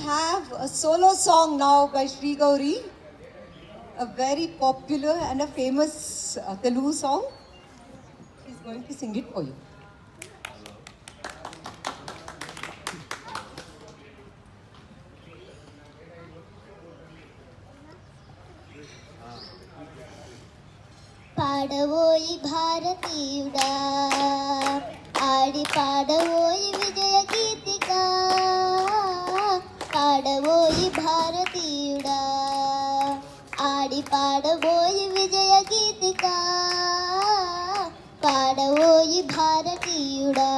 have a solo song now by Sri Gauri, a very popular and a famous Telugu song. She's going to sing it for you. పాడవోయి భారతీయుడా ఆడి పాడవోయి విజయ గీతిక పాడవోయి భారతీయుడా ఆడి పాడవోయి విజయ గీతిక పాడవోయి భారతీయుడా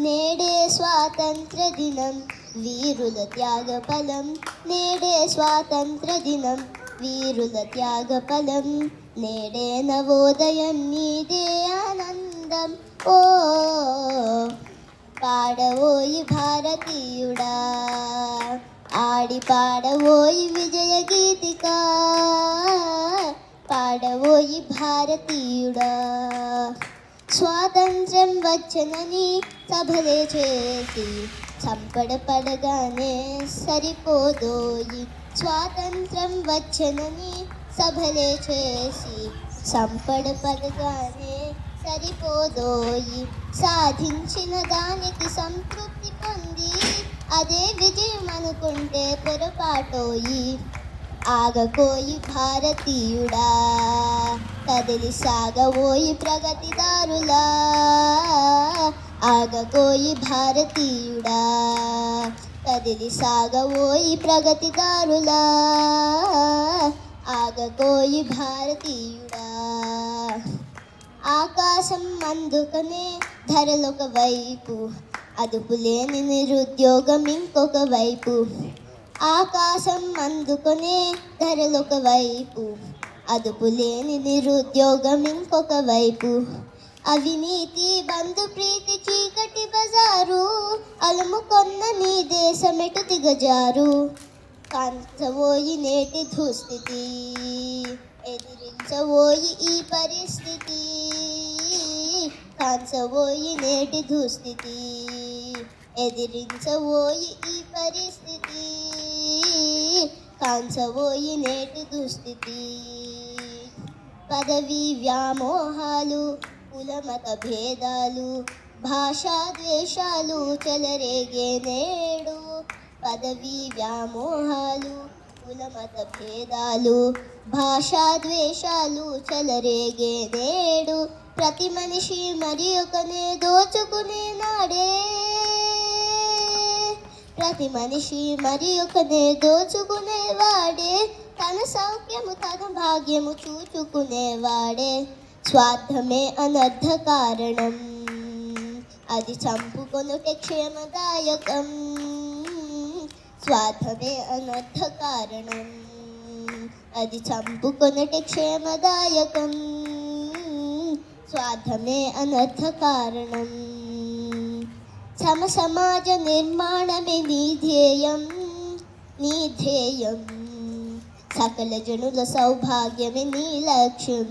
నేడే స్వాతంత్ర దినం వీరుల త్యాగ ఫలం నేడే స్వాతంత్ర దినం వీరుల త్యాగ ఫలం నేడే నవోదయం నీదే ఆనందం ఓ పాడవోయి భారతీయుడా ఆడి పాడవోయి విజయ గీతిక పాడవోయి భారతీయుడా స్వాతంత్ర్యం వచ్చనని సభలే చేసి చంపడ పడగానే సరిపోదోయి స్వాతంత్రం వచ్చనని సభలే చేసి సంపడ పడగానే సరిపోదోయి సాధించిన దానికి సంతృప్తి పొంది అదే విజయం అనుకుంటే పొరపాటోయి ఆగకోయి భారతీయుడా కదిలి సాగవోయి ప్రగతిదారులా ఆగకోయి భారతీయుడా కదిలి సాగవోయి ప్రగతిదారులా ఆగకోయి భారతీయుడా ఆకాశం అందుకనే ధరలొక వైపు అదుపులేని నిరుద్యోగం ఇంకొక వైపు ఆకాశం అందుకునే ధరలొక వైపు అదుపులేని నిరుద్యోగం ఇంకొక వైపు అవినీతి బంధు ప్రీతి చీకటి బజారు అలుముకొన్న నీ దేశమెటు దిగజారు కాంచవోయి నేటి దుస్థితి ఎదిరించవోయి ఈ పరిస్థితి కాంచవోయి నేటి దుస్థితి ఎదిరించవోయి ఈ పరిస్థితి కాంచవోయి నేటి దుస్థితి పదవి వ్యామోహాలు కులమత భేదాలు భాషా ద్వేషాలు చెలరేగే నేడు పదవి వ్యామోహాలు కులమత భేదాలు భాషా ద్వేషాలు చెలరేగే నేడు ప్రతి మనిషి మరి ఒకనే దోచుకునే నాడే ప్రతి మనిషి మరి ఒకనే దోచుకునేవాడే తన సౌఖ్యము తన భాగ్యము చూచుకునేవాడే స్వార్థమే అనర్థ కారణం అది చంపుకొనుటే క్షేమదాయకం స్వార్థమే అనర్థ కారణం అది చంపుకొనుటే క్షేమదాయకం స్వార్థమే అనర్థ కారణం సమ సమాజ నిర్మాణమే నీ ధ్యేయం నీ ధ్యేయం సకల జనుల సౌభాగ్యమే నీ లక్ష్యం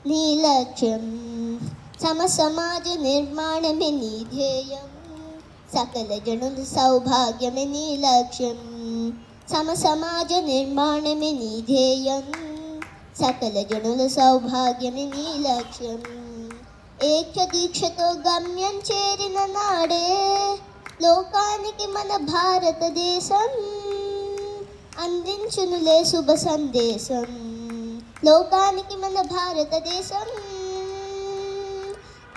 నీ లక్ష్యం సమ సమాజ నిర్మాణమే నీ ధ్యేయం సకల జనుల సౌభాగ్యమే నీ లక్ష్యం సమ సమాజ నిర్మాణమే నీ ధ్యేయం సకల జనుల సౌభాగ్యమే నీ లక్ష్యం ఏక దీక్షతో గమ్యం చేరిన నాడే లోకానికి మన భారతదేశం అందించునులే శుభ సందేశం లోకానికి మన భారతదేశం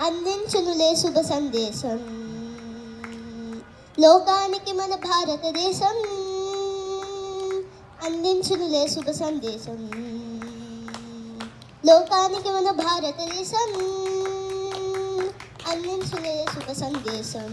అందించునులే శుభ సందేశం లోకానికి మన భారతదేశం అందించునులే శుభ సందేశం లోకానికి మన భారతదేశం అందించులే శుభ సందేశం